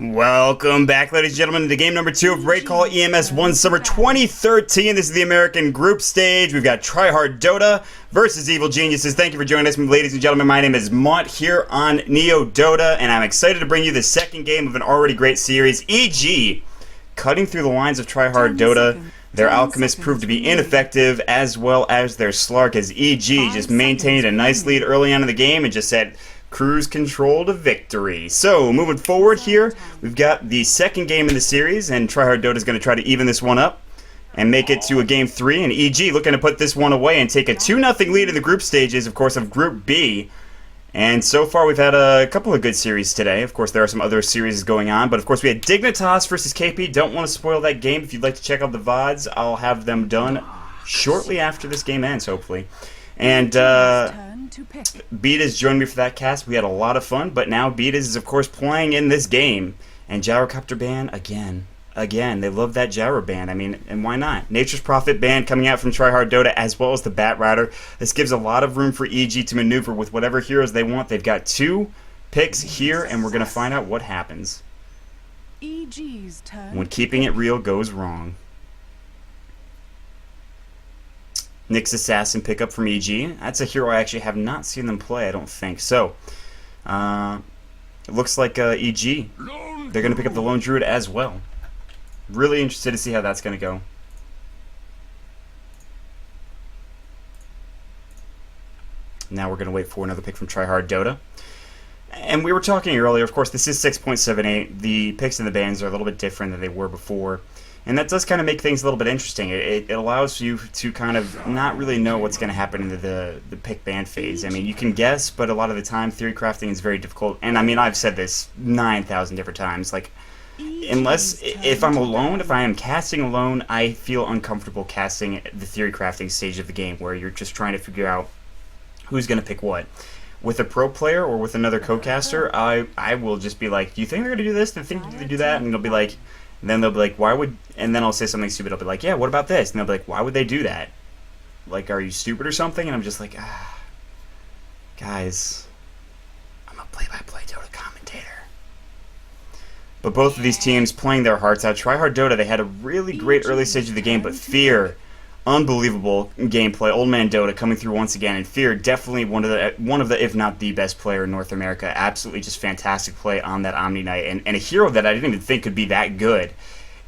Welcome back, ladies and gentlemen, to game number 2 of RaidCall EMS 1 Summer 2013. This is the American group stage. We've got Tryhard Dota versus Evil Geniuses. Thank you for joining us, ladies and gentlemen. My name is Maut here on Neo Dota, and I'm excited to bring you the second game of an already great series. EG, cutting through the lines of Tryhard Dota. Their Alchemist proved to be ineffective, as well as their Slark, as EG just maintained a nice lead early on in the game and just said cruise control to victory. So, moving forward here, we've got the second game in the series, and Tryhard Dota is going to try to even this one up and make it to a game 3, and EG looking to put this one away and take a 2-0 lead in the group stages, of course, of Group B. And so far, we've had a couple of good series today. Of course, there are some other series going on, but of course, we had Dignitas versus KP. Don't want to spoil that game. If you'd like to check out the VODs, I'll have them done shortly after this game ends, hopefully. And Beatas joined me for that cast. We had a lot of fun, but now Beatas is, of course, playing in this game. And Gyrocopter ban again. Again, they love that gyro band. I mean, and why not? Nature's Prophet band coming out from Tryhard Dota, as well as the Bat Rider. This gives a lot of room for EG to maneuver with whatever heroes they want. They've got 2 picks here, and we're going to find out what happens EG's turn when keeping it real goes wrong. Nyx Assassin pickup from EG. That's a hero I actually have not seen them play, I don't think. So, it looks like EG, they're going to pick up the Lone Druid as well. Really interested to see how that's going to go. Now we're going to wait for another pick from Tryhard Dota. And we were talking earlier, of course, this is 6.78. The picks and the bans are a little bit different than they were before. And that does kind of make things a little bit interesting. It allows you to kind of not really know what's going to happen in the pick ban phase. I mean, you can guess, but a lot of the time, theory crafting is very difficult. And I mean, I've said this 9,000 different times. Like, unless, if I'm alone, if I am casting alone, I feel uncomfortable casting the theory crafting stage of the game, where you're just trying to figure out who's going to pick what. With a pro player or with another co-caster, I will just be like, do you think they're going to do this? Do you think they're going to do that? And they'll be like, and then they'll be like, why would, and then I'll say something stupid. I'll be like, yeah, what about this? And they'll be like, why would they do that? Like, are you stupid or something? And I'm just like, guys, I'm a play-by-play Dota commentator. But both of these teams playing their hearts out. Tryhard Dota, they had a really great early stage of the game, but Fear, unbelievable gameplay. Old Man Dota coming through once again, and Fear definitely one of the, if not the best player in North America. Absolutely just fantastic play on that Omni Knight, and a hero that I didn't even think could be that good.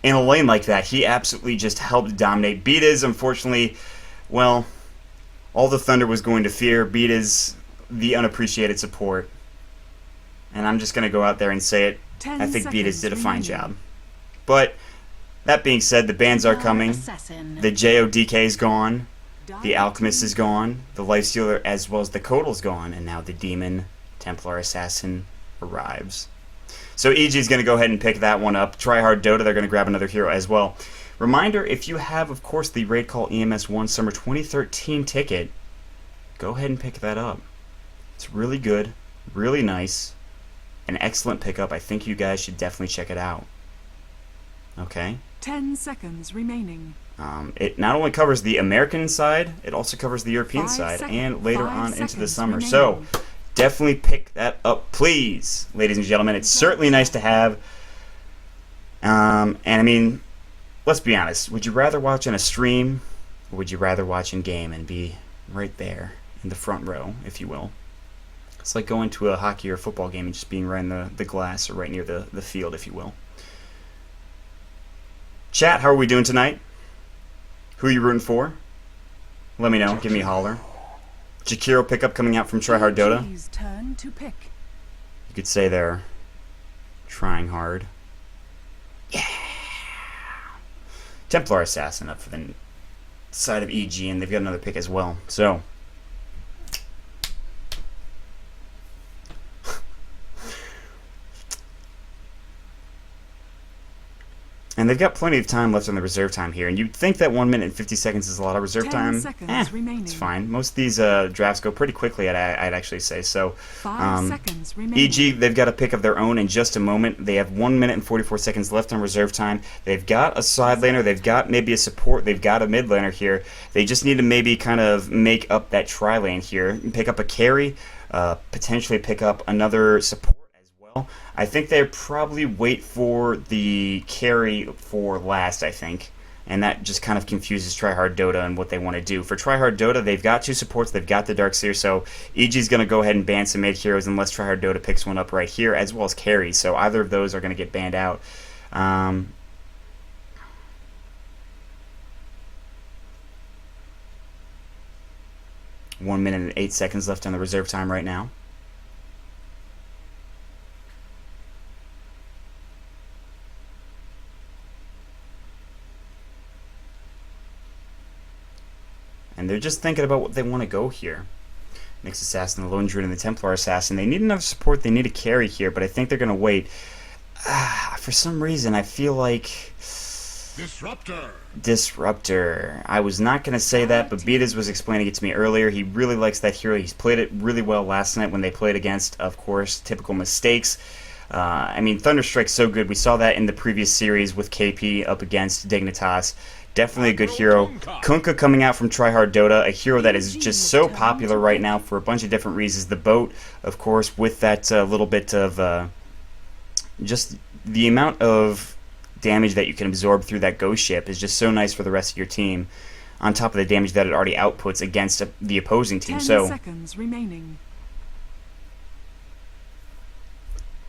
In a lane like that, he absolutely just helped dominate. Beatas, unfortunately, well, all the thunder was going to Fear. Beatas, the unappreciated support. And I'm just going to go out there and say it. I think Beatas did a fine job. But that being said, the bans are coming. The JODK is gone. The Alchemist is gone. The Lifestealer as well as the Codal is gone. And now the Demon Templar Assassin arrives. So EG is going to go ahead and pick that one up. Tryhard Dota, they're going to grab another hero as well. Reminder, if you have, of course, the RaidCall EMS 1 Summer 2013 ticket, go ahead and pick that up. It's really good, really nice, an excellent pickup. I think you guys should definitely check it out. Okay? 10 seconds remaining. It not only covers the American side, it also covers the European side, and later on into the summer. Remaining. So, definitely pick that up, please, ladies and gentlemen. It's certainly nice to have. And I mean, let's be honest. Would you rather watch on a stream, or would you rather watch in game and be right there in the front row, if you will? It's like going to a hockey or football game and just being right in the glass or right near the field, if you will. Chat, how are we doing tonight? Who are you rooting for? Let me know. Give me a holler. Jakiro pickup coming out from Tryhard Dota. EG's turn to pick. You could say they're trying hard. Yeah. Templar Assassin up for the side of EG, and they've got another pick as well. So, and they've got plenty of time left on the reserve time here. And you'd think that 1 minute and 50 seconds is a lot of reserve 10 time. seconds remaining. It's fine. Most of these drafts go pretty quickly, I'd actually say. So, 5 seconds remaining. EG, they've got a pick of their own in just a moment. They have 1 minute and 44 seconds left on reserve time. They've got a side laner. They've got maybe a support. They've got a mid laner here. They just need to maybe kind of make up that tri lane here. Pick up a carry, potentially pick up another support as well. I think they probably wait for the carry for last, I think. And that just kind of confuses Tryhard Dota and what they want to do. For Tryhard Dota, they've got 2 supports, they've got the Darkseer, so EG's going to go ahead and ban some mid heroes unless Tryhard Dota picks one up right here, as well as carries. So either of those are going to get banned out. 1 minute and 8 seconds left on the reserve time right now. And they're just thinking about what they want to go here. Nyx Assassin, the Lone Druid, and the Templar Assassin. They need enough support. They need a carry here, but I think they're going to wait. For some reason, I feel like... Disruptor. I was not going to say that, but Beatas was explaining it to me earlier. He really likes that hero. He's played it really well last night when they played against, of course, typical mistakes. I mean, Thunderstrike's so good. We saw that in the previous series with KP up against Dignitas. Definitely a good hero. Kunkka coming out from Tryhard Dota, a hero that is just so popular right now for a bunch of different reasons. The boat, of course, with that little bit of just the amount of damage that you can absorb through that ghost ship is just so nice for the rest of your team, on top of the damage that it already outputs against the opposing team. 10 seconds remaining.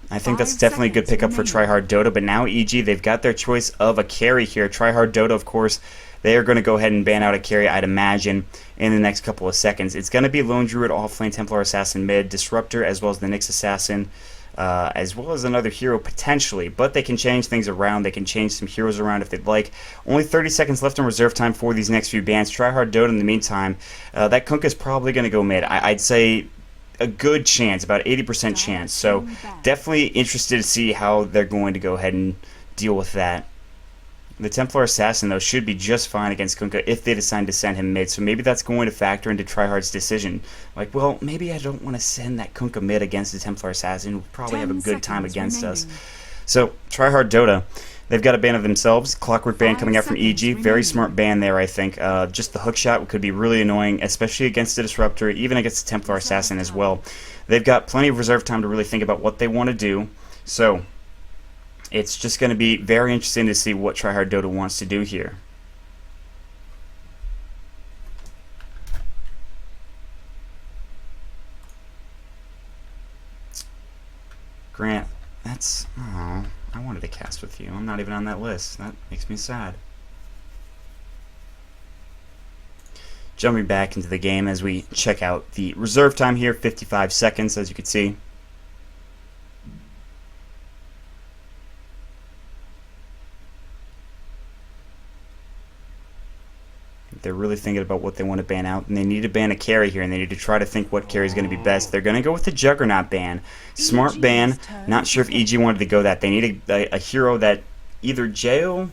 I think that's definitely a good pickup for Tryhard Dota, but now EG, they've got their choice of a carry here. Tryhard Dota, of course, they are going to go ahead and ban out a carry, I'd imagine, in the next couple of seconds. It's going to be Lone Druid, Offlane, Templar Assassin mid, Disruptor, as well as the Nyx Assassin, as well as another hero potentially, but they can change things around. They can change some heroes around if they'd like. Only 30 seconds left on reserve time for these next few bans. Tryhard Dota, in the meantime, that Kunkka is probably going to go mid. I'd say a good chance, about 80% chance. So definitely interested to see how they're going to go ahead and deal with that. The Templar Assassin, though, should be just fine against Kunkka if they decide to send him mid. So maybe that's going to factor into Tryhard's decision. Like, well, maybe I don't want to send that Kunkka mid against the Templar Assassin. We'll probably have a good time against us. So Tryhard Dota, they've got a ban of themselves. Clockwork ban coming out from EG. Very smart ban there, I think. Just the hook shot could be really annoying, especially against the Disruptor, even against the Templar Assassin as well. They've got plenty of reserve time to really think about what they want to do. So it's just going to be very interesting to see what Tryhard Dota wants to do here. Grant, that's... Oh, I wanted to cast with you. I'm not even on that list. That makes me sad. Jumping back into the game as we check out the reserve time here, 55 seconds, as you can see. They're really thinking about what they want to ban out, and they need to ban a carry here, and they need to try to think what carry is going to be best. They're going to go with the Juggernaut ban. Smart ban. Not sure if EG wanted to go that. They need a hero that either Jail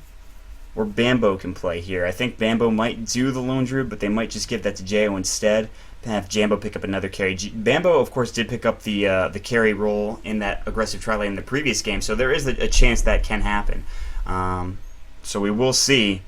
or Bambo can play here. I think Bambo might do the Lone Druid, but they might just give that to Jail instead. Then have Jambo pick up another carry. Bambo, of course, did pick up the carry role in that aggressive tri-lane in the previous game, so there is a chance that can happen. So we will see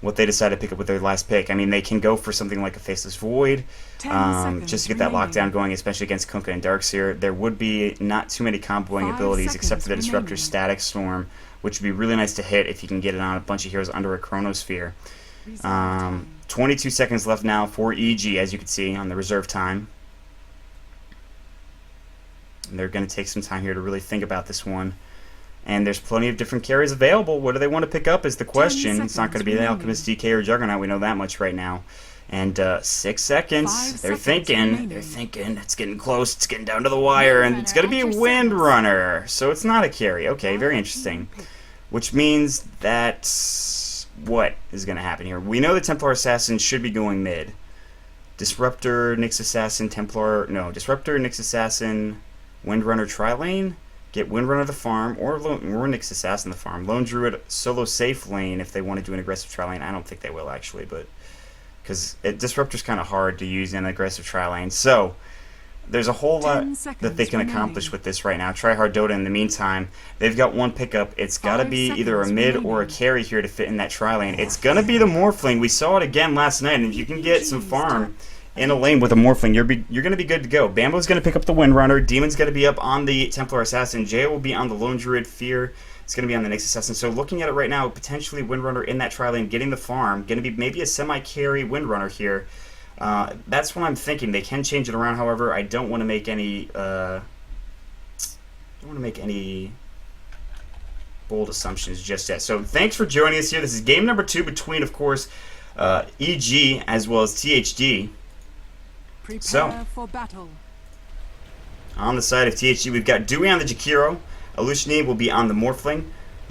what they decide to pick up with their last pick. I mean, they can go for something like a Faceless Void, just to get that lockdown going, especially against Kunkka and Darkseer. There would be not too many comboing abilities except for the Disruptor's Static Storm, which would be really nice to hit if you can get it on a bunch of heroes under a Chronosphere. 22 seconds left now for EG, as you can see, on the reserve time. And they're going to take some time here to really think about this one. And there's plenty of different carries available. What do they want to pick up is the question. It's not going to be the Alchemist, DK, or Juggernaut. We know that much right now. And 6 seconds. They're thinking. They're thinking. It's getting close. It's getting down to the wire. And it's going to be a Windrunner. So it's not a carry. Okay, very interesting. Which means that... what is going to happen here? We know the Templar Assassin should be going mid. Disruptor, Nyx Assassin, Templar... No, Disruptor, Nyx Assassin, Windrunner, Tri-Lane... Get Windrunner the farm, or Nyx Assassin the farm. Lone Druid solo safe lane if they want to do an aggressive tri-lane. I don't think they will, actually, but because Disruptor's kind of hard to use in an aggressive tri-lane. So there's a whole lot that they can accomplish with this right now. Tryhard Dota, in the meantime, they've got one pickup. It's got to be either a mid or a carry here to fit in that tri-lane. It's going to be the Morphling. We saw it again last night, and if you can get some farm in a lane with a Morphling, you're going to be good to go. Bambo's going to pick up the Windrunner. Demon's going to be up on the Templar Assassin. Jay will be on the Lone Druid. Fear is going to be on the Nyx Assassin. So looking at it right now, potentially Windrunner in that tri-lane, getting the farm. Going to be maybe a semi-carry Windrunner here. That's what I'm thinking. They can change it around, however. I don't want to make any... bold assumptions just yet. So thanks for joining us here. This is game number 2 between, of course, EG as well as THD. Prepare for battle. On the side of THD, we've got Dewey on the Jakiro. Alushni will be on the Morphling.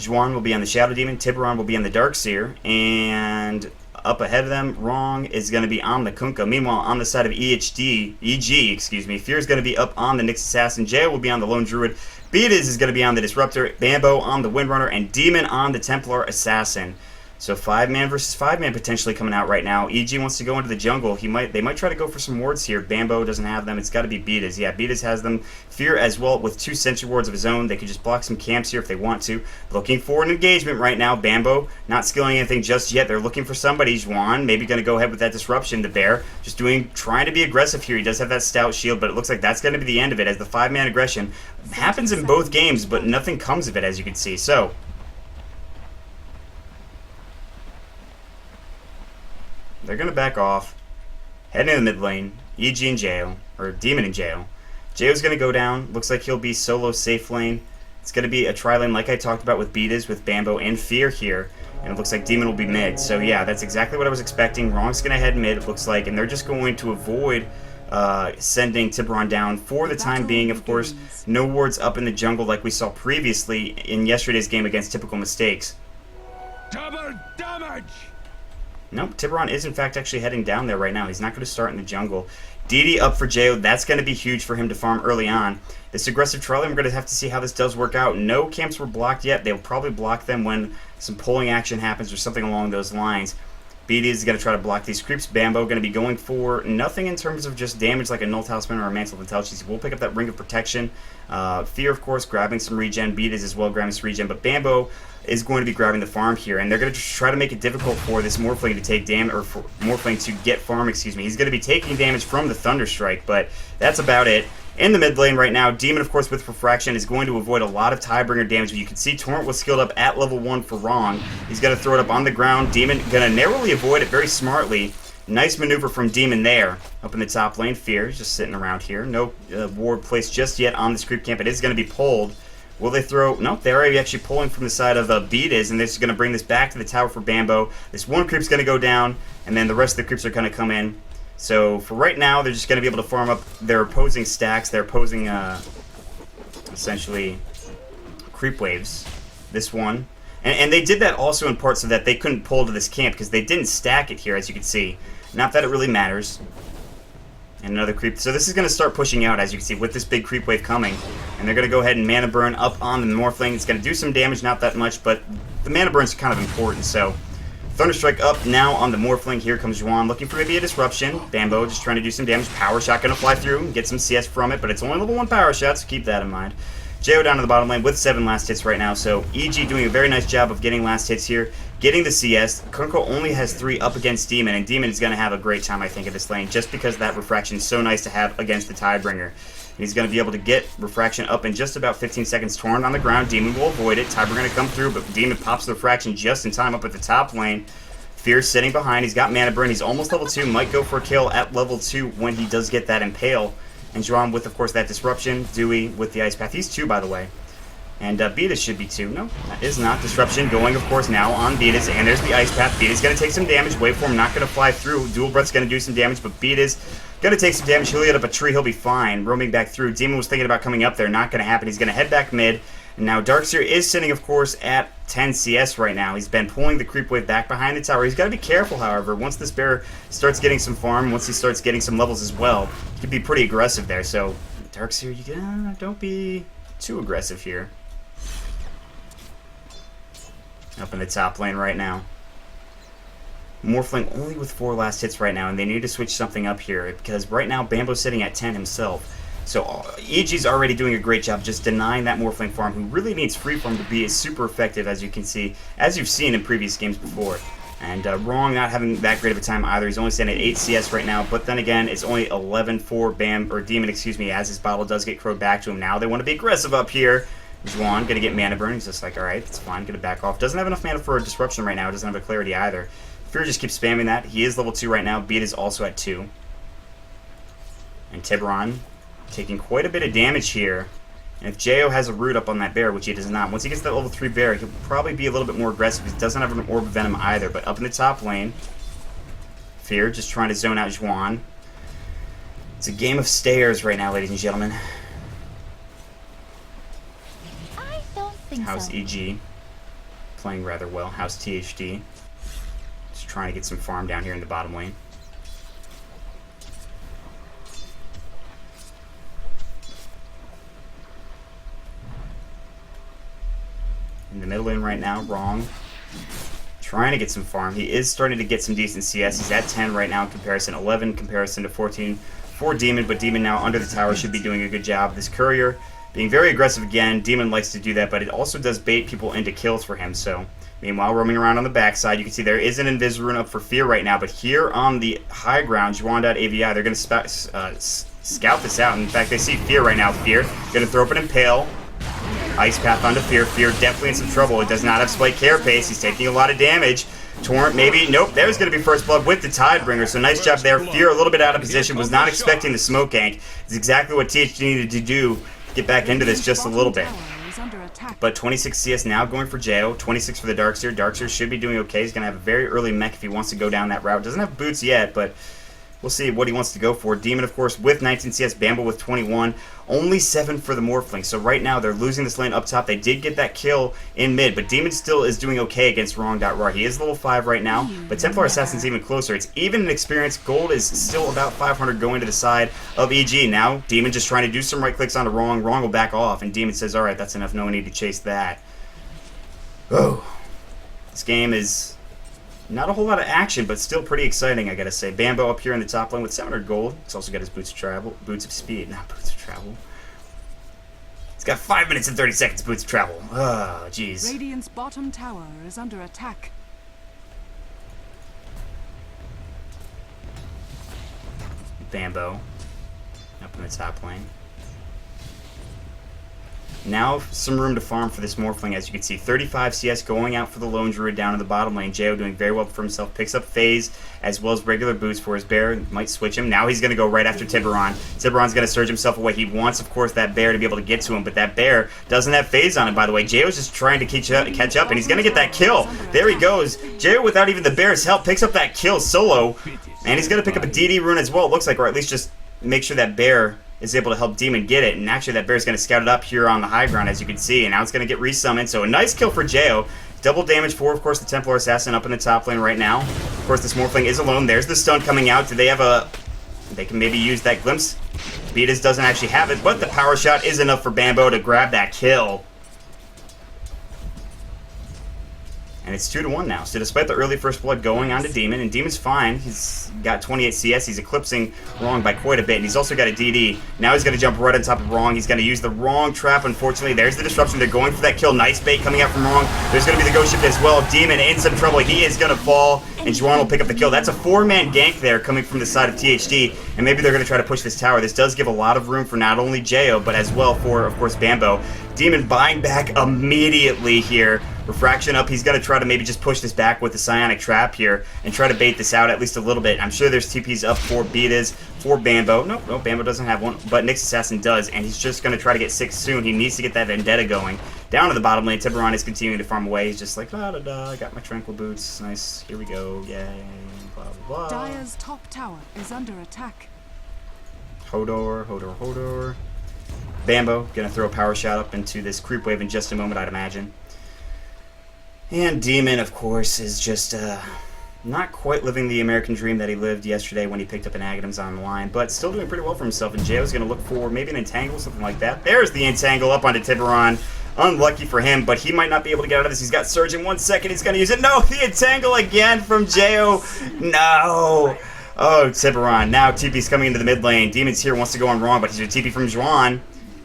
Juan will be on the Shadow Demon. Tiburon will be on the Darkseer. And up ahead of them, Wrong is going to be on the Kunkka. Meanwhile, on the side of EG, Fear is going to be up on the Nyx Assassin. Jay will be on the Lone Druid. Beatis is going to be on the Disruptor. Bambo on the Windrunner. And Demon on the Templar Assassin. So 5-man versus 5-man potentially coming out right now. EG wants to go into the jungle. They might try to go for some wards here. Bambo doesn't have them. It's got to be Beatis. Yeah, Beatis has them. Fear as well with 2 sentry wards of his own. They could just block some camps here if they want to. Looking for an engagement right now. Bambo not skilling anything just yet. They're looking for somebody. Juan maybe going to go ahead with that disruption. The Bear just trying to be aggressive here. He does have that stout shield, but it looks like that's going to be the end of it as the 5-man aggression happens in both games, but nothing comes of it as you can see. So they're going to back off, head in the mid lane, EG in jail, or Demon in jail. Jail's going to go down. Looks like he'll be solo safe lane. It's going to be a tri-lane like I talked about with Beatas, with Bambo, and Fear here. And it looks like Demon will be mid. So yeah, that's exactly what I was expecting. Wrong's going to head mid, it looks like, and they're just going to avoid sending Tiburon down for the time being. Of course, no wards up in the jungle like we saw previously in yesterday's game against Typical Mistakes. Double damage! Nope, Tiburon is in fact actually heading down there right now. He's not going to start in the jungle. DD up for Jayo. That's going to be huge for him to farm early on. This aggressive trolley, we're going to have to see how this does work out. No camps were blocked yet. They'll probably block them when some pulling action happens or something along those lines. BD is going to try to block these creeps. Bambo going to be going for nothing in terms of just damage like a Null Talisman or a Mantle of Intelligence. We'll pick up that Ring of Protection. Fear, of course, grabbing some regen. Beat is as well grabbing some regen. But Bambo is going to be grabbing the farm here. And they're going to try to make it difficult for this Morphling to take damage, or for Morphling to get farm, excuse me. He's going to be taking damage from the Thunder Strike, but that's about it. In the mid lane right now, Demon, of course, with Refraction is going to avoid a lot of Tidebringer damage. But you can see Torrent was skilled up at level 1 for Wrong. He's going to throw it up on the ground. Demon going to narrowly avoid it very smartly. Nice maneuver from Demon there. Up in the top lane, Fear is just sitting around here. No ward placed just yet on this creep camp. It is going to be pulled. Will they throw? Nope, they're already actually pulling from the side of Beatas, and this is going to bring this back to the tower for Bambo. This one creep's going to go down, and then the rest of the creeps are going to come in. So for right now, they're just going to be able to farm up their opposing stacks, their opposing, essentially, creep waves. This one. And they did that also in part so that they couldn't pull to this camp, because they didn't stack it here, as you can see. Not that it really matters. And another creep. So this is going to start pushing out, as you can see, with this big creep wave coming. And they're going to go ahead and mana burn up on the Morphling. It's going to do some damage, not that much, but the mana burn's kind of important, so... Thunderstrike up now on the Morphling. Here comes Juan looking for maybe a disruption. Bambo just trying to do some damage. Power Shot going to fly through and get some CS from it, but it's only level 1 Power Shot, so keep that in mind. Jo down to the bottom lane with 7 last hits right now, so EG doing a very nice job of getting last hits here, getting the CS. Kunko only has 3 up against Demon, and Demon is going to have a great time, I think, at this lane, just because that Refraction is so nice to have against the Tidebringer. He's going to be able to get Refraction up in just about 15 seconds. Torn on the ground. Demon will avoid it. Tidebringer going to come through, but Demon pops the Refraction just in time up at the top lane. Fear sitting behind. He's got mana burn. He's almost level 2. Might go for a kill at level 2 when he does get that Impale. And Juan with, of course, that Disruption. Dewey with the Ice Path. He's 2, by the way. And Beatas should be 2. No, that is not. Disruption going, of course, now on Beatas. And there's the Ice Path. Beatas going to take some damage. Waveform not going to fly through. Dual Breath's going to do some damage, but Beatas going to take some damage. He'll hit up a tree. He'll be fine. Roaming back through. Demon was thinking about coming up there. Not going to happen. He's going to head back mid. And now Darkseer is sitting, of course, at 10 CS right now. He's been pulling the creep wave back behind the tower. He's got to be careful, however. Once this bear starts getting some farm, once he starts getting some levels as well, he can be pretty aggressive there. So, Darkseer, don't be too aggressive here. Up in the top lane right now. Morphling only with 4 last hits right now, and they need to switch something up here, because right now Bambo's sitting at 10 himself. So EG's already doing a great job just denying that Morphling farm, who really needs free farm to be super effective, as you can see, as you've seen in previous games before. And Wrong not having that great of a time either. He's only standing at 8 CS right now, but then again, it's only 11 for Demon, excuse me, as his bottle does get crowed back to him. Now they want to be aggressive up here. Juan gonna get mana burn. He's just like, alright, that's fine, gonna back off. Doesn't have enough mana for a disruption right now, doesn't have a clarity either. Fear just keeps spamming that. He is level 2 right now. Beat is also at 2. And Tiburon taking quite a bit of damage here. And if Jo has a root up on that bear, which he does not, once he gets that level 3 bear, he'll probably be a little bit more aggressive. He doesn't have an Orb of Venom either, but up in the top lane, Fear just trying to zone out Juan. It's a game of stairs right now, ladies and gentlemen. I don't think How's so. EG? Playing rather well. How's THD? Just trying to get some farm down here in the bottom lane. In the middle lane right now, Wrong. Trying to get some farm. He is starting to get some decent CS. He's at 10 right now in comparison. 11 in comparison to 14 for Demon, but Demon now under the tower should be doing a good job. This Courier being very aggressive again. Demon likes to do that, but it also does bait people into kills for him. So, meanwhile, roaming around on the backside, you can see there is an Invis rune up for Fear right now, but here on the high ground, Juan.avi, they're going to scout this out. In fact, they see Fear right now. Fear going to throw up an Impale. Ice Path onto Fear. Fear definitely in some trouble. It does not have Spike Carapace. He's taking a lot of damage. Torrent maybe. Nope. There's going to be First Blood with the Tidebringer. So nice job there. Fear a little bit out of position. Was not expecting the smoke gank. It's exactly what THD needed to do. Get back into this just a little bit. But 26 CS now going for Jo. 26 for the Darkseer. Darkseer should be doing okay. He's going to have a very early mech if he wants to go down that route. Doesn't have boots yet, but we'll see what he wants to go for. Demon, of course, with 19 CS. Bambo with 21. Only 7 for the Morphling. So right now, they're losing this lane up top. They did get that kill in mid, but Demon still is doing okay against Wrong.Ra. He is level 5 right now, but Templar Assassin's even closer. It's even in experience. Gold is still about 500 going to the side of EG. Now, Demon just trying to do some right clicks onto Wrong. Wrong will back off, and Demon says, alright, that's enough. No need to chase that. Oh. This game is not a whole lot of action, but still pretty exciting, I gotta say. Bambo up here in the top lane with 700 gold. He's also got his boots of travel, boots of speed, not boots of travel. He's got 5 minutes and 30 seconds boots of travel. Oh, jeez. Radiant's bottom tower is under attack. Bambo up in the top lane. Now some room to farm for this Morphling, as you can see. 35 CS going out for the Lone Druid down in the bottom lane. Jo doing very well for himself. Picks up Phase as well as regular boots for his bear. Might switch him. Now he's going to go right after Tiburon. Tiburon's going to surge himself away. He wants, of course, that bear to be able to get to him, but that bear doesn't have Phase on him, by the way. Jo's just trying to catch up, and he's going to get that kill. There he goes. Jo, without even the bear's help, picks up that kill solo, and he's going to pick up a DD rune as well, it looks like, or at least just make sure that bear is able to help Demon get it, and actually that bear's going to scout it up here on the high ground, as you can see, and now it's going to get resummoned, so a nice kill for Jo. Double damage for, of course, the Templar Assassin up in the top lane right now. Of course, this Morphling is alone. There's the stun coming out. Do they have a... They can maybe use that glimpse. Beatus doesn't actually have it, but the power shot is enough for Bambo to grab that kill. And it's 2-1 now. So despite the early first blood going on to Demon, and Demon's fine. He's got 28 CS. He's eclipsing Wrong by quite a bit, and he's also got a DD. Now he's going to jump right on top of Wrong. He's going to use the Wrong trap, unfortunately. There's the disruption. They're going for that kill. Nice bait coming out from Wrong. There's going to be the ghost shift as well. Demon in some trouble. He is going to fall, and Juan will pick up the kill. That's a 4-man gank there coming from the side of THD, and maybe they're going to try to push this tower. This does give a lot of room for not only Jo, but as well for, of course, Bambo. Demon buying back immediately here. Refraction up. He's going to try to maybe just push this back with the Psionic Trap here and try to bait this out at least a little bit. I'm sure there's TPs up for Beatas, for Bambo. Nope, Bambo doesn't have one, but Nyx Assassin does, and he's just going to try to get 6 soon. He needs to get that Vendetta going. Down to the bottom lane, Tiburon is continuing to farm away. He's just like, da-da-da, I got my Tranquil Boots. Nice, here we go, yay, blah, blah, blah. Dire's top tower is under attack. Hodor. Bambo going to throw a power shot up into this creep wave in just a moment, I'd imagine. And Demon, of course, is just not quite living the American dream that he lived yesterday when he picked up an Aghanims on the line, but still doing pretty well for himself. And Jo's going to look for maybe an Entangle, something like that. There's the Entangle up onto Tiburon. Unlucky for him, but he might not be able to get out of this. He's got Surge in 1 second. He's going to use it. No, the Entangle again from Jo. No. Oh, Tiburon. Now TP's coming into the mid lane. Demon's here, wants to go on Wrong, but he's a TP from Juan.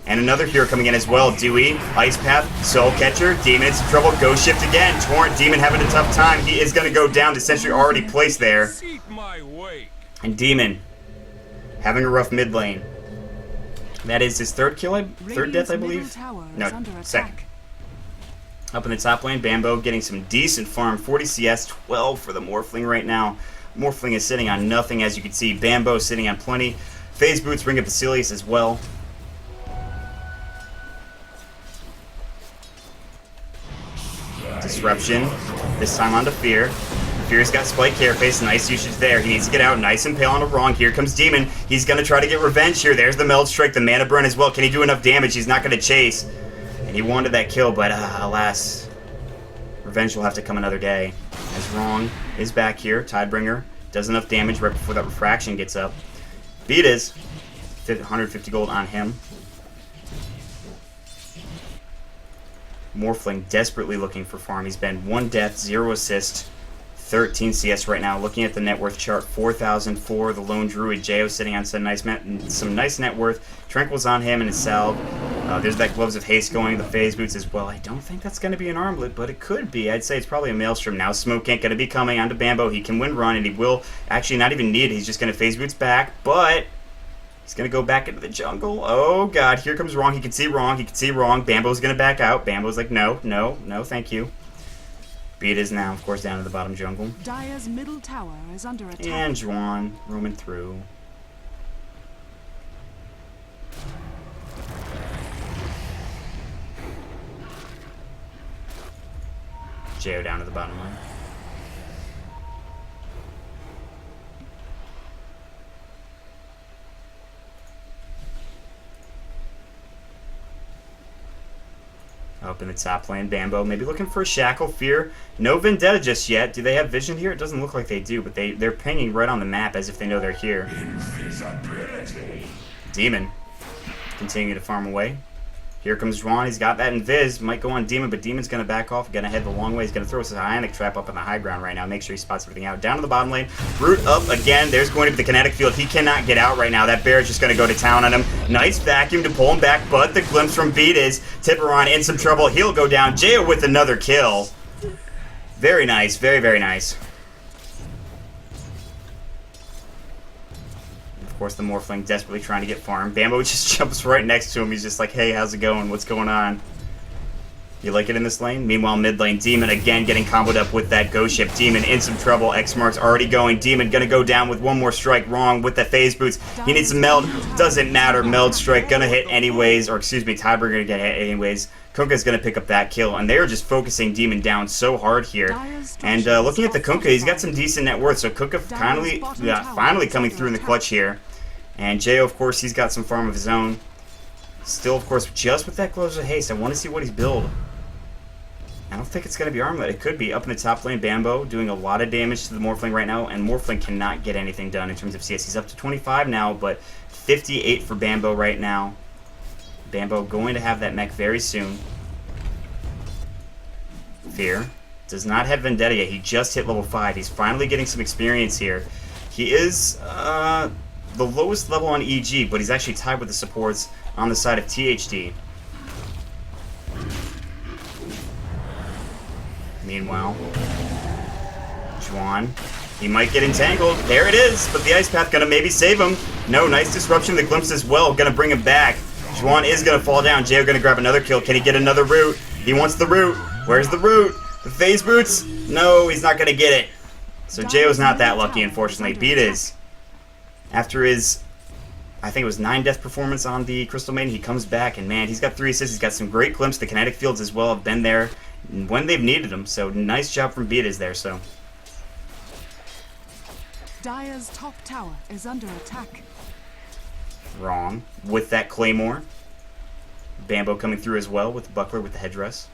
And another hero coming in as well. Dewey, Ice Path, Soul Catcher, Demon in some trouble, Ghost Shift again. Torrent, Demon having a tough time. He is going to go down to Sentry already placed there. Seat my wake. And Demon having a rough mid lane. That is his third kill, third death, I believe. No, second. Up in the top lane, Bambo getting some decent farm. 40 CS, 12 for the Morphling right now. Morphling is sitting on nothing, as you can see. Bambo sitting on plenty. Phase Boots bring up Basilius as well. Disruption, this time onto Fear. Fear's got Spike Carapace, nice usage there. He needs to get out, nice and pale on a wrong. Here comes Demon. He's going to try to get revenge here. There's the Meld Strike, the Mana Burn as well. Can he do enough damage? He's not going to chase. And he wanted that kill, but alas, revenge will have to come another day. As Wrong is back here. Tidebringer does enough damage right before that Refraction gets up. Beat is 150 gold on him. Morphling desperately looking for farm. He's been 1 death, 0 assist, 13 CS right now. Looking at the net worth chart, 4,000 for the Lone Druid. Jo sitting on some nice net worth. Tranquil's on him and his salve. There's that Gloves of Haste going, the Phase Boots as well. I don't think that's going to be an armlet, but it could be. I'd say it's probably a Maelstrom. Now Smoke ain't going to be coming onto Bambo. He can win run, and he will actually not even need it. He's just going to Phase Boots back, but he's going to go back into the jungle. Oh, God. Here comes Wrong. He can see Wrong. He can see Wrong. Bambo's going to back out. Bambo's like, no, no, no, thank you. Beat is now, of course, down to the bottom jungle. Dire's middle tower is under attack. And Juan roaming through. Jo down to the bottom line. Up in the top lane, Bambo maybe looking for a Shackle. Fear, no Vendetta just yet. Do they have vision here? It doesn't look like they do, but they're pinging right on the map as if they know they're here. Invisibility. Demon continuing to farm away. Here comes Juan. He's got that Invis. Might go on Demon, but Demon's going to back off. Going to head the long way. He's going to throw his Ionic Trap up on the high ground right now. Make sure he spots everything out. Down to the bottom lane. Root up again. There's going to be the Kinetic Field. He cannot get out right now. That Bear is just going to go to town on him. Nice vacuum to pull him back, but the glimpse from Beat is Tipperon in some trouble. He'll go down. Jo with another kill. Very nice. Very, very nice. Of course, the Morphling desperately trying to get farm. Bambo just jumps right next to him. He's just like, hey, how's it going? What's going on? You like it in this lane? Meanwhile, mid lane, Demon again getting comboed up with that Ghost Ship. Demon in some trouble. X-Mark's already going. Demon gonna go down with one more strike. Wrong with the Phase Boots. He needs some Meld. Doesn't matter. Meld strike gonna hit anyways. Or excuse me, Tiber gonna get hit anyways. Kunkka's gonna pick up that kill. And they are just focusing Demon down so hard here. And looking at the Kunkka, he's got some decent net worth. So Kunkka finally coming through in the clutch here. And Jo, of course, he's got some farm of his own. Still, of course, just with that Gloves of Haste. I want to see what he's build. I don't think it's going to be Armlet. It could be. Up in the top lane, Bambo doing a lot of damage to the Morphling right now. And Morphling cannot get anything done in terms of CS. He's up to 25 now, but 58 for Bambo right now. Bambo going to have that mech very soon. Fear does not have Vendetta yet. He just hit level 5. He's finally getting some experience here. He is the lowest level on EG, but he's actually tied with the supports on the side of THD. Meanwhile, Juan, he might get entangled. There it is, but the Ice Path gonna maybe save him. No, nice disruption. The Glimpse as well, gonna bring him back. Juan is gonna fall down. Jo gonna grab another kill. Can he get another root? He wants the root. Where's the root? The Phase Boots? No, he's not gonna get it. So Jo's not that lucky, unfortunately. Beat is. After his, I think it was 9 death performance on the Crystal Maiden, he comes back, and man, he's got 3 assists. He's got some great glimpse. The kinetic fields as well have been there when they've needed them. So nice job from Beat is there. So Dire's top tower is under attack. Wrong with that Claymore. Bambo coming through as well with the Buckler with the headdress.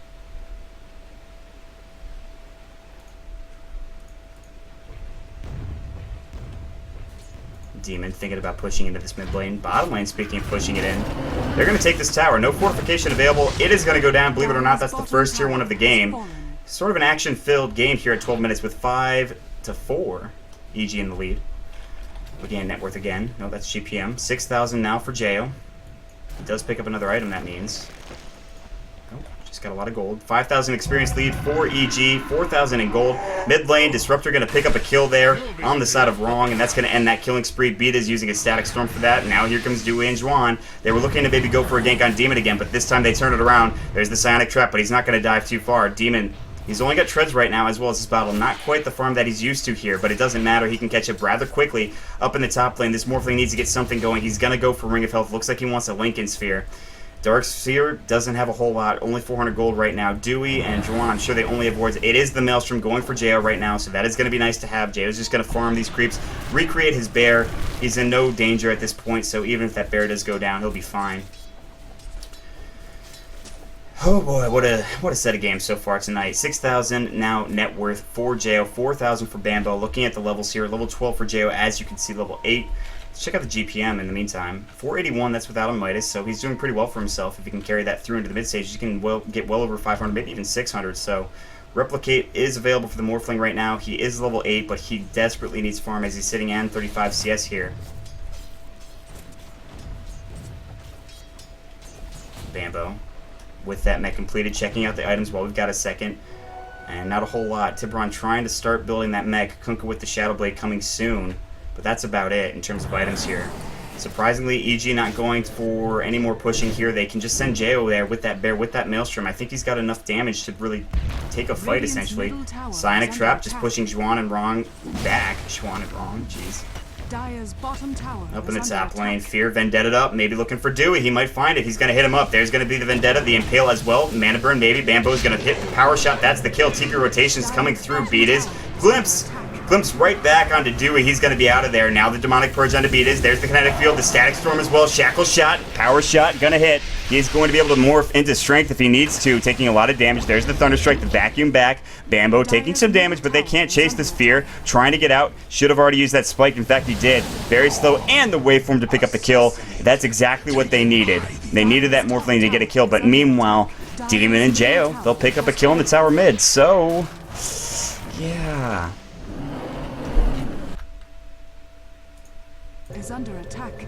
Demon thinking about pushing into this mid lane. Bottom lane, speaking of pushing it in. They're going to take this tower. No fortification available. It is going to go down. Believe it or not, that's the first tier 1 of the game. Sort of an action-filled game here at 12 minutes with 5-4. EG in the lead. Again, net worth again. No, that's GPM. 6,000 now for Jo. He does pick up another item, that means. Oh, just got a lot of gold. 5,000 experience lead for EG, 4,000 in gold. Mid lane, Disruptor going to pick up a kill there on the side of Wrong, and that's going to end that killing spree. Beat is using a Static Storm for that. Now here comes Dewey and Juan. They were looking to maybe go for a gank on Demon again, but this time they turn it around. There's the Psionic Trap, but he's not going to dive too far. Demon, he's only got treads right now as well as his battle. Not quite the farm that he's used to here, but it doesn't matter. He can catch up rather quickly up in the top lane. This Morphling needs to get something going. He's going to go for Ring of Health. Looks like he wants a Lincoln Sphere. Dark Sphere doesn't have a whole lot. Only 400 gold right now. Dewey and Juan, I'm sure they only have wards. It is the Maelstrom going for Jo right now, so that is going to be nice to have. Jo's just going to farm these creeps, recreate his bear. He's in no danger at this point, so even if that bear does go down, he'll be fine. Oh boy, what a set of games so far tonight. 6,000 now net worth for Jo, 4,000 for Bambo. Looking at the levels here, level 12 for Jo, as you can see, level 8. Let's check out the GPM in the meantime. 481, that's without a Midas, so he's doing pretty well for himself. If he can carry that through into the mid stage, he can get well over 500, maybe even 600. So Replicate is available for the Morphling right now. He is level 8, but he desperately needs farm as he's sitting at 35 CS here. Bambo with that mech completed, checking out the items while we've got a second. And not a whole lot. Tiburon trying to start building that mech. Kunkka with the Shadow Blade coming soon. But that's about it in terms of items here. Surprisingly, EG not going for any more pushing here. They can just send Jo there with that bear, with that Maelstrom. I think he's got enough damage to really take a fight, essentially. Psionic Trap just pushing Juan and Wrong back. Juan and Wrong, jeez. Dire's bottom tower Up in the is top under lane. attack. Fear, Vendetta up. Maybe looking for Dewey. He might find it. He's going to hit him up. There's going to be the Vendetta, the Impale as well. Mana Burn, maybe. Bambo's going to hit the Power Shot. That's the kill. TP rotations coming through. Beat is. Glimpse. Glimpse right back onto Dewey. He's going to be out of there. Now the Demonic Purge onto Beat is. There's the Kinetic Field. The Static Storm as well. Shackle Shot. Power Shot. Going to hit. He's going to be able to morph into Strength if he needs to, taking a lot of damage. There's the Thunderstrike, the Vacuum back. Bambo taking some damage, but they can't chase this Fear. Trying to get out. Should have already used that Spike. In fact, he did. Very slow, and the Waveform to pick up the kill. That's exactly what they needed. They needed that Morphling to get a kill, but meanwhile, Demon and Jo, they'll pick up a kill in the tower mid. So, yeah. Is under attack.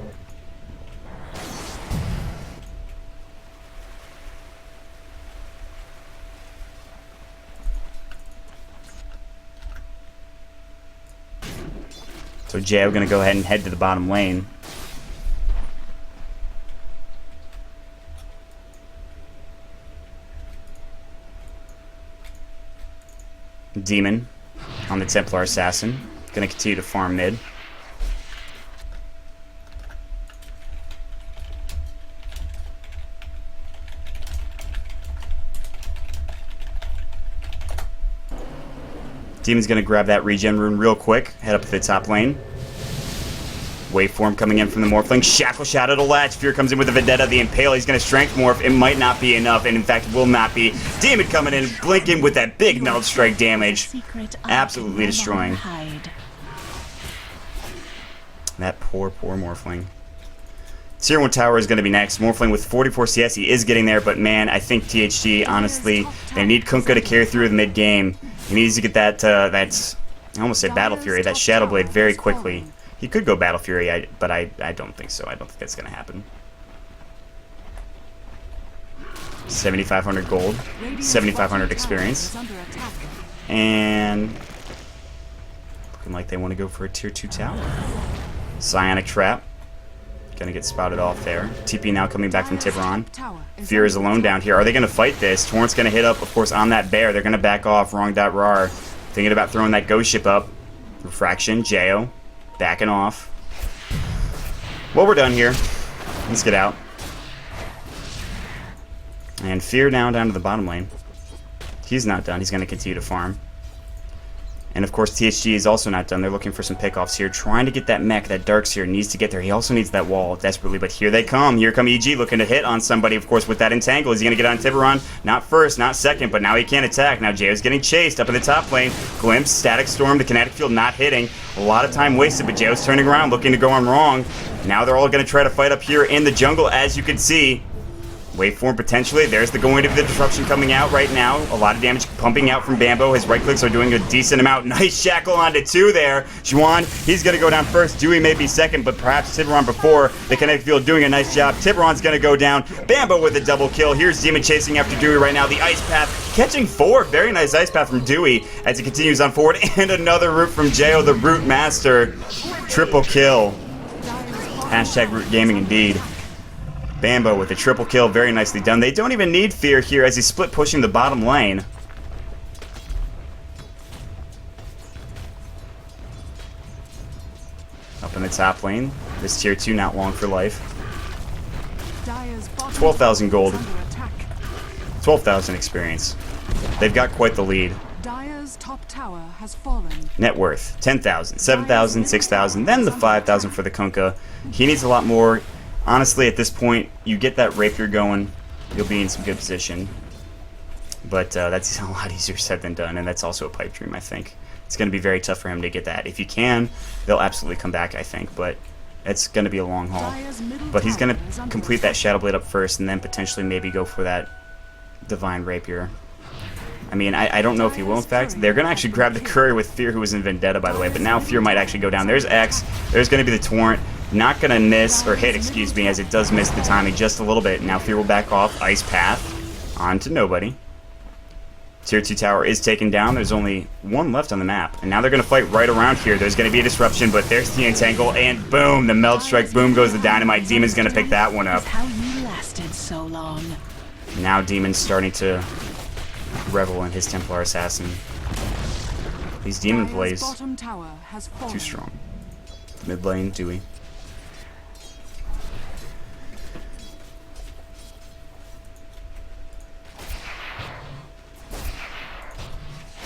So Jo going to go ahead and head to the bottom lane. Demon on the Templar Assassin. Going to continue to farm mid. Demon's going to grab that regen rune real quick. Head up to the top lane. Waveform coming in from the Morphling. Shackle Shot at a latch. Fear comes in with the Vendetta. The Impale. He's going to Strength Morph. It might not be enough, and in fact will not be. Demon coming in, blinking with that big Meld Strike damage. Absolutely destroying. That poor Morphling. Tier 1 tower is going to be next. Morphling with 44 CS. He is getting there, but man, I think THG, honestly, they need Kunkka to carry through the mid game. He needs to get that, I almost said Battle Fury, that Shadow Blade very quickly. He could go Battle Fury, but I don't think so. I don't think that's going to happen. 7,500 gold, 7,500 experience. And looking like they want to go for a Tier 2 tower. Psionic Trap. Gonna get spotted off there. TP now coming back from Tiburon. Fear is alone down here. Are they gonna fight this? Torrent's gonna hit up, of course, on that bear. They're gonna back off. Wrong.rar. Thinking about throwing that ghost ship up. Refraction. Jo. Backing off. Well, we're done here. Let's get out. And Fear now down to the bottom lane. He's not done. He's gonna continue to farm. And of course, THG is also not done. They're looking for some pickoffs here, trying to get that mech. That Darkseer needs to get there. He also needs that wall desperately, but here they come. Here come EG looking to hit on somebody, of course, with that Entangle. Is he going to get on Tiburon? Not first, not second, but now he can't attack. Now Jo's getting chased up in the top lane. Glimpse, Static Storm, the Kinetic Field not hitting. A lot of time wasted, but Jo's turning around, looking to go on Wrong. Now they're all going to try to fight up here in the jungle, as you can see. Wait for him potentially. There's the going of the disruption coming out right now. A lot of damage pumping out from Bambo. His right clicks are doing a decent amount. Nice shackle onto 2 there. Juan, he's going to go down first. Dewey may be second, but perhaps Tiburon before. The kinetic field doing a nice job. Tiburon's going to go down. Bambo with a double kill. Here's Demon chasing after Dewey right now. The ice path catching 4. Very nice ice path from Dewey as he continues on forward. And another root from Jo, the root master. Triple kill. Hashtag root gaming indeed. Bambo with a triple kill, very nicely done. They don't even need fear here as he's split pushing the bottom lane. Up in the top lane. This tier 2 not long for life. 12,000 gold. 12,000 experience. They've got quite the lead. Dire's top tower has fallen. Net worth 10,000, 7,000, 6,000, then the 5,000 for the Kunkka. He needs a lot more. Honestly, at this point, you get that rapier going, you'll be in some good position. But that's a lot easier said than done, and that's also a pipe dream, I think. It's going to be very tough for him to get that. If you can, they'll absolutely come back, I think, but it's going to be a long haul. But he's going to complete that Shadow Blade up first, and then potentially maybe go for that Divine Rapier. I mean, I don't know if he will, in fact. They're going to actually grab the courier with Fear, who was in Vendetta, by the way, but now Fear might actually go down. There's X. There's going to be the Torrent. Not going to miss, or hit, excuse me, as it does miss the timing just a little bit. Now Fear will back off. Ice Path. On to nobody. Tier 2 tower is taken down. There's only 1 left on the map. And now they're going to fight right around here. There's going to be a disruption, but there's the entangle, and boom, the meld strike. Boom goes the dynamite. Demon's going to pick that one up. How you lasted so long. Now Demon's starting to revel in his Templar Assassin. These Demon plays too strong. Mid lane, Dewey.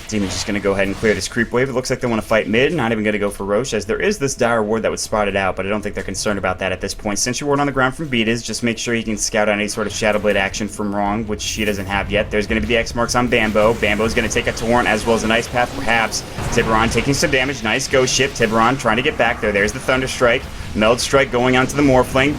Demon's just going to go ahead and clear this creep wave. It looks like they want to fight mid. Not even going to go for Roche, as there is this Dire Ward that would spot it out, but I don't think they're concerned about that at this point. Sentry Ward on the ground from Beatas. Just make sure he can scout out any sort of Shadow Blade action from Wrong, which she doesn't have yet. There's going to be the X marks on Bambo. Bambo's going to take a Torrent as well as an Ice Path, perhaps. Tiburon taking some damage. Nice ghost ship. Tiburon trying to get back there. There's the Thunder Strike. Meld Strike going onto the Morphling.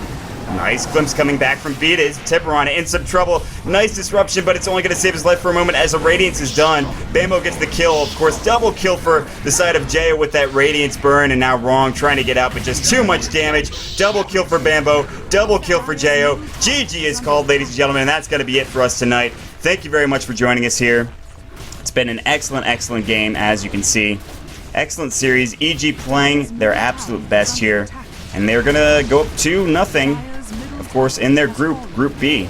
Nice glimpse coming back from Beatas. Tiburon in some trouble. Nice disruption, but it's only going to save his life for a moment as a Radiance is done. Bambo gets the kill. Of course, double kill for the side of Jo with that Radiance burn, and now Wrong trying to get out, but just too much damage. Double kill for Bambo. Double kill for Jo. GG is called, ladies and gentlemen, and that's going to be it for us tonight. Thank you very much for joining us here. It's been an excellent, excellent game, as you can see. Excellent series. EG playing their absolute best here, and they're going to go up 2-0. Of course, in their group, Group B.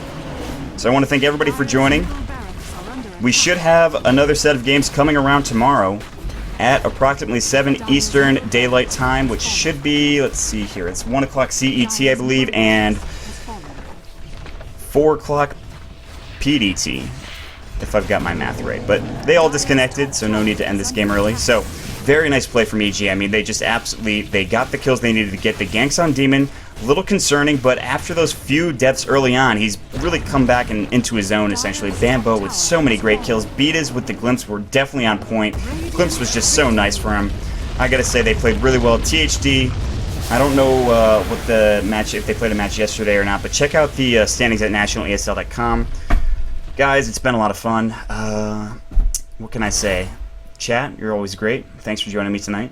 So I want to thank everybody for joining. We should have another set of games coming around tomorrow at approximately 7 Eastern Daylight Time, which should be, let's see here, it's 1 o'clock CET, I believe, and 4 o'clock PDT, if I've got my math right. But they all disconnected, so no need to end this game early. So, very nice play from EG. I mean, they just absolutely, they got the kills they needed to get. The ganks on Demon, a little concerning, but after those few deaths early on, he's really come back into his own, essentially. Bambo with so many great kills. Beatas with the Glimpse were definitely on point. Glimpse was just so nice for him. I gotta say, they played really well. THD, I don't know what the match, if they played a match yesterday or not, but check out the standings at nationalesl.com. Guys, it's been a lot of fun. What can I say? Chat, you're always great. Thanks for joining me tonight.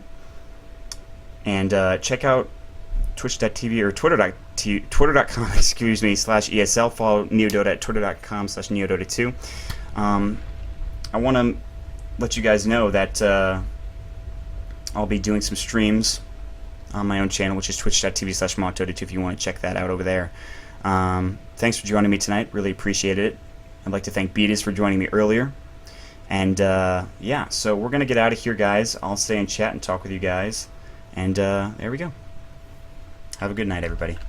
And check out twitch.tv or twitter.com, excuse me, /ESL. Follow NeoDota at twitter.com /NeoDota2. I want to let you guys know that I'll be doing some streams on my own channel, which is twitch.tv /MautDota2 if you want to check that out over there. Thanks for joining me tonight. Really appreciated it. I'd like to thank Beatas for joining me earlier. And yeah, so we're going to get out of here, guys. I'll stay in chat and talk with you guys. And there we go. Have a good night, everybody.